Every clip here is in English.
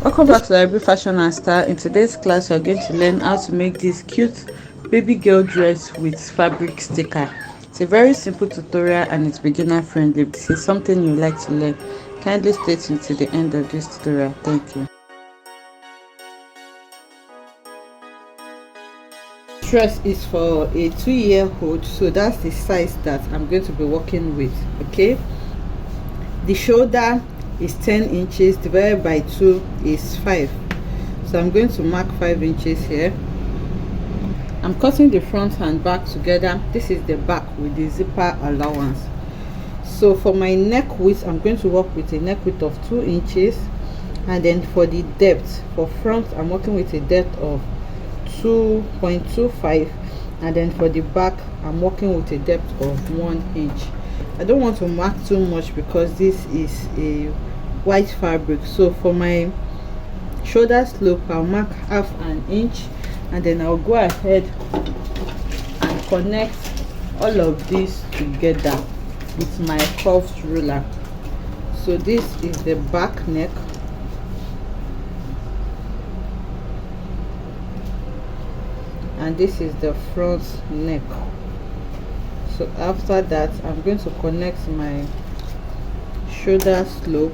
Welcome back to Library Fashion and Style. In today's class, we are going to learn how to make this cute baby girl dress with fabric sticker. It's a very simple tutorial and it's beginner friendly. If this is something you like to learn, kindly stay tuned to the end of this tutorial. Thank you. Dress is for a 2-year-old, so that's the size that I'm going to be working with. Okay, the shoulder is 10 inches divided by 2 is 5, so I'm going to mark 5 inches here. I'm cutting the front and back together. This is the back with the zipper allowance. So for my neck width, I'm going to work with a neck width of 2 inches, and then for the depth for front, I'm working with a depth of 2.25, and then for the back, I'm working with a depth of 1 inch. I don't want to mark too much because this is a white fabric. So for my shoulder slope, I'll mark half an inch, and then I'll go ahead and connect all of this together with my curved ruler. So this is the back neck, and this is the front neck. So after that, I'm going to connect my shoulder slope,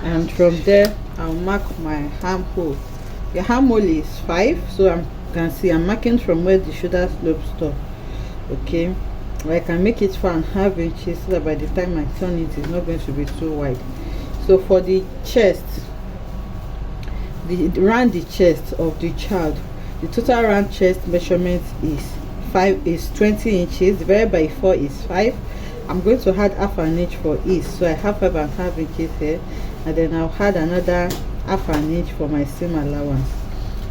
and from there I'll mark my armhole. The armhole is 5, so you can see I'm marking from where the shoulder slope stops. Okay, I can make it 4.5 inches so that by the time I turn it, it's not going to be too wide. So for the chest, around the chest of the child, the total round chest measurement is 20 inches divided by 4 is 5. I'm going to add half an inch for each, so I have 5.5 inches here, and then I'll add another half an inch for my seam allowance.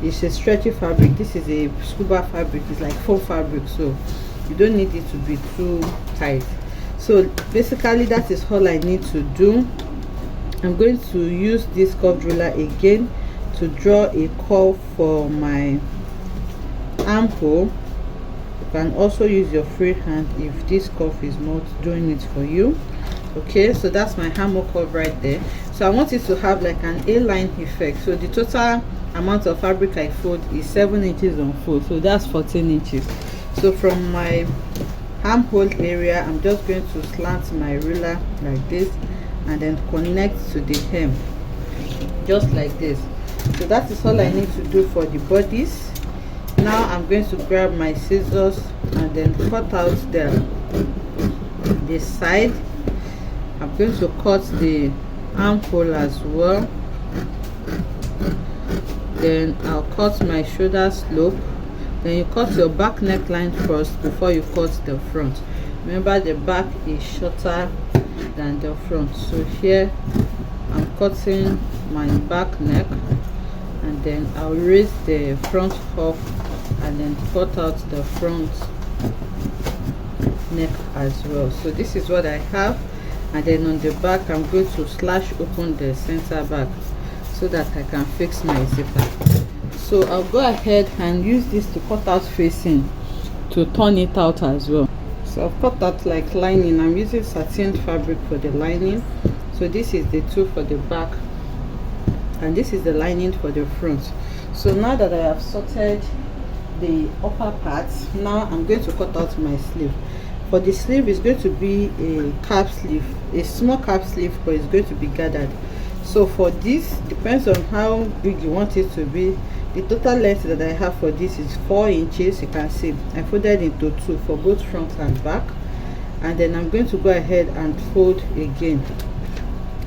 It's a stretchy fabric. This is a scuba fabric. It's like foam fabric, so you don't need it to be too tight. So basically that is all I need to do. I'm going to use this curved ruler again to draw a curve for my armhole. You can also use your free hand if this curve is not doing it for you. Okay, so that's my armhole curve right there. So I want it to have like an A-line effect. So the total amount of fabric I fold is 7 inches on fold, so that's 14 inches. So from my armhole area, I'm just going to slant my ruler like this and then connect to the hem just like this. So that is all I need to do for the bodies. Now I'm going to grab my scissors and then cut out the side. I'm going to cut the armhole as well. Then I'll cut my shoulder slope. Then you cut your back neckline first before you cut the front. Remember, the back is shorter than the front. So here I'm cutting my back neck, and then I'll raise the front off and then cut out the front neck as well. So this is what I have, and then on the back I'm going to slash open the center back so that I can fix my zipper. So I'll go ahead and use this to cut out facing to turn it out as well. So I've cut out like lining. I'm using satin fabric for the lining. So this is the two for the back, and this is the lining for the front. So now that I have sorted the upper parts, now I'm going to cut out my sleeve. For the sleeve, it's going to be a cap sleeve, a small cap sleeve, but it's going to be gathered. So for this, depends on how big you want it to be. The total length that I have for this is 4 inches. You can see I folded into 2 for both front and back, and then I'm going to go ahead and fold again.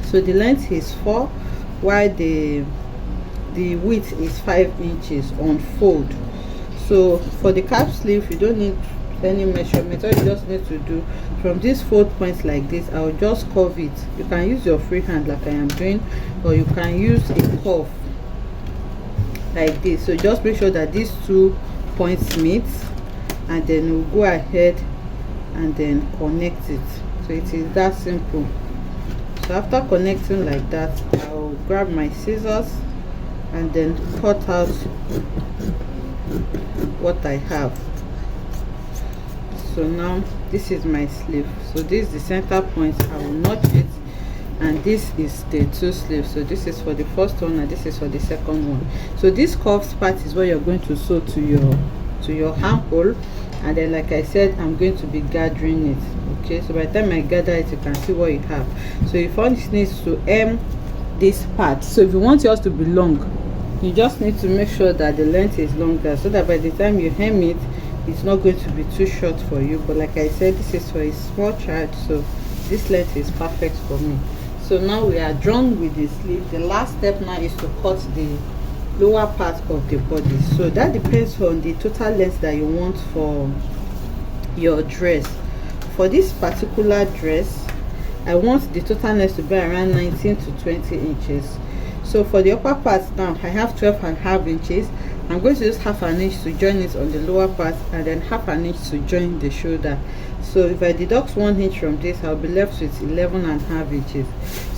So the length is 4, while the width is 5 inches on fold. So for the cap sleeve, you don't need any measurement. All you just need to do from this fold point like this, I'll just curve it. You can use your free hand like I am doing, or you can use a curve like this. So just make sure that these 2 points meet, and then we'll go ahead and then connect it. So it is that simple. So after connecting like that, I'll grab my scissors and then cut out what I have. So now this is my sleeve. So this is the center point. I will notch it and this is the 2 sleeves. So this is for the first one and this is for the second one. So this curved part is what you're going to sew to your armhole, and then like I said, I'm going to be gathering it. Okay, so by the time I gather it, you can see what you have. So if one needs to hem this part, so if you want yours to be long, you just need to make sure that the length is longer, so that by the time you hem it, it's not going to be too short for you. But like I said, this is for a small child, so this length is perfect for me. So now we are done with the sleeve. The last step now is to cut the lower part of the body. So that depends on the total length that you want for your dress. For this particular dress, I want the total length to be around 19 to 20 inches. So for the upper part now, I have 12.5 inches. I'm going to use half an inch to join it on the lower part, and then half an inch to join the shoulder. So if I deduct 1 inch from this, I'll be left with 11.5 inches.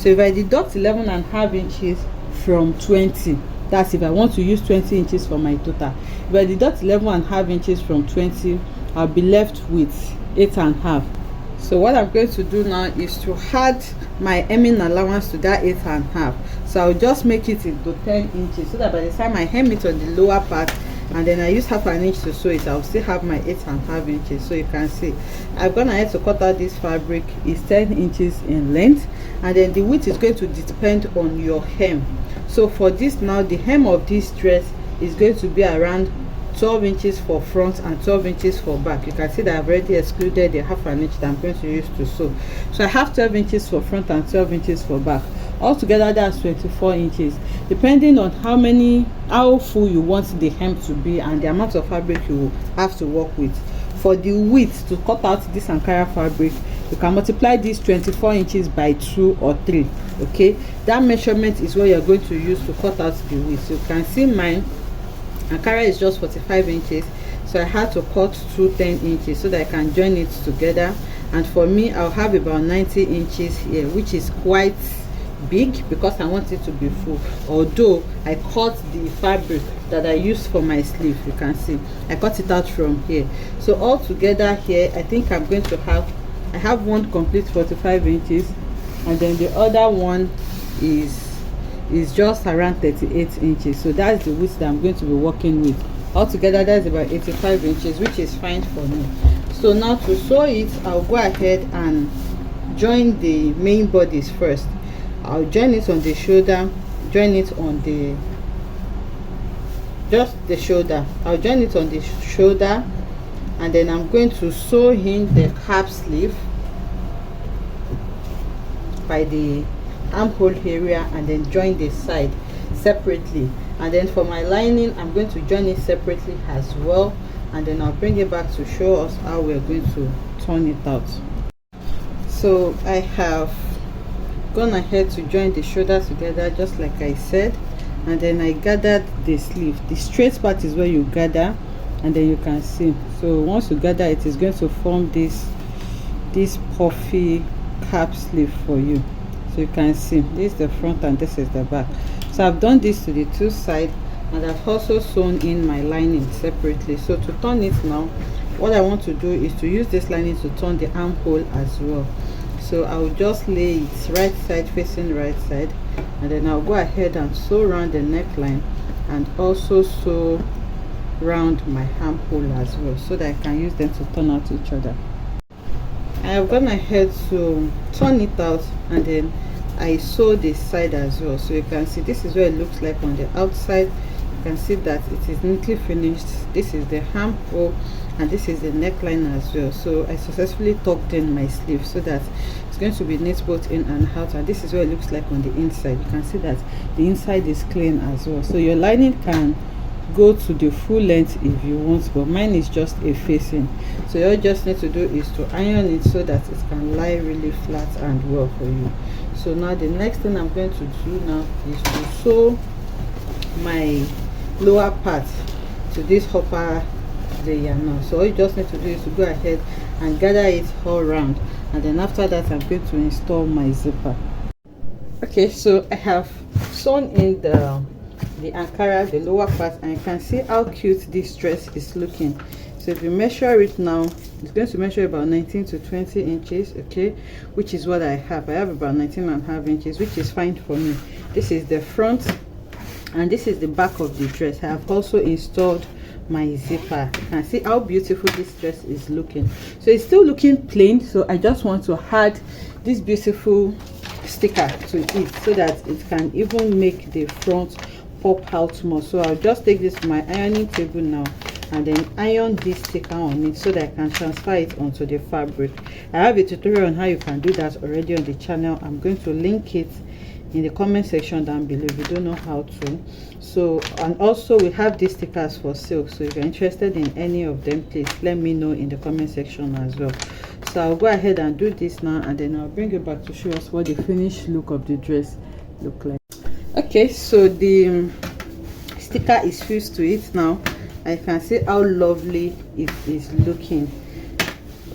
So if I deduct 11.5 inches from 20, that's if I want to use 20 inches for my total. If I deduct 11.5 inches from 20, I'll be left with 8.5. So what I'm going to do now is to add my hemming allowance to that 8.5. So I'll just make it into 10 inches, so that by the time I hem it on the lower part and then I use half an inch to sew it, I'll still have my 8.5 inches. So you can see I've gone ahead to cut out this fabric. It's 10 inches in length, and then the width is going to depend on your hem. So for this now, the hem of this dress is going to be around 12 inches for front and 12 inches for back. You can see that I've already excluded the half an inch that I'm going to use to sew. So I have 12 inches for front and 12 inches for back. Altogether that's 24 inches, depending on how full you want the hem to be and the amount of fabric you have to work with. For the width, to cut out this Ankara fabric, you can multiply this 24 inches by 2 or 3. Okay, that measurement is what you're going to use to cut out the width. So you can see mine Ankara is just 45 inches, so I had to cut 10 inches so that I can join it together. And for me, I'll have about 90 inches here, which is quite big because I want it to be full. Although I cut the fabric that I used for my sleeve, you can see I cut it out from here. So all together here, I think I'm going to have, I have one complete 45 inches, and then the other one is just around 38 inches. So that's the width that I'm going to be working with. Altogether that's about 85 inches, which is fine for me. So now to sew it, I'll go ahead and join the main bodies first. I'll join it on the shoulder, join it on the shoulder. I'll join it on the shoulder, and then I'm going to sew in the cap sleeve by the armhole area, and then join the side separately. And then for my lining, I'm going to join it separately as well, and then I'll bring it back to show us how we're going to turn it out. So I have gone ahead to join the shoulder together just like I said, and then I gathered the sleeve. The straight part is where you gather, and then you can see, so once you gather, it is going to form this puffy cap sleeve for you. So you can see this is the front and this is the back. So I've done this to the two sides, and I've also sewn in my lining separately. So to turn it now, what I want to do is to use this lining to turn the armhole as well. So I'll just lay it right side facing right side, and then I'll go ahead and sew around the neckline and also sew around my armhole as well, so that I can use them to turn out each other. I have gone ahead to turn it out, and then I sew this side as well. So you can see this is what it looks like on the outside. You can see that it is neatly finished. This is the armhole and this is the neckline as well. So I successfully tucked in my sleeve so that it's going to be neat both in and out, and this is what it looks like on the inside. You can see that the inside is clean as well. So your lining can go to the full length if you want, but mine is just a facing. So all you just need to do is to iron it so that it can lie really flat and well for you. So now the next thing I'm going to do now is to sew my lower part to this upper layer now. So all you just need to do is to go ahead and gather it all around, and then after that I'm going to install my zipper. Okay, so I have sewn in the Ankara, the lower part, and you can see how cute this dress is looking. So So if you measure it now, it's going to measure about 19 to 20 inches, okay, which is what I have. I have about 19.5 inches, which is fine for me. This is the front and this is the back of the dress. I have also installed my zipper. You can see how beautiful this dress is looking. So it's still looking plain, so I just want to add this beautiful sticker to it so that it can even make the front pop out more. So I'll just take this to my ironing table now and then iron this sticker on it so that I can transfer it onto the fabric. I have a tutorial on how you can do that already on the channel. I'm going to link it in the comment section down below if you don't know how to. So, and also we have these stickers for sale, so if you're interested in any of them, please let me know in the comment section as well. So I'll go ahead and do this now and then I'll bring it back to show us what the finished look of the dress look like. Okay, so the sticker is fused to it now. I can see how lovely it is looking.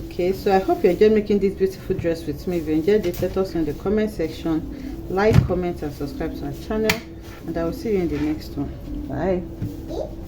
Okay, so I hope you enjoyed making this beautiful dress with me. If you enjoyed it, let us know in the comment section. Like, comment and subscribe to our channel, and I will see you in the next one. Bye.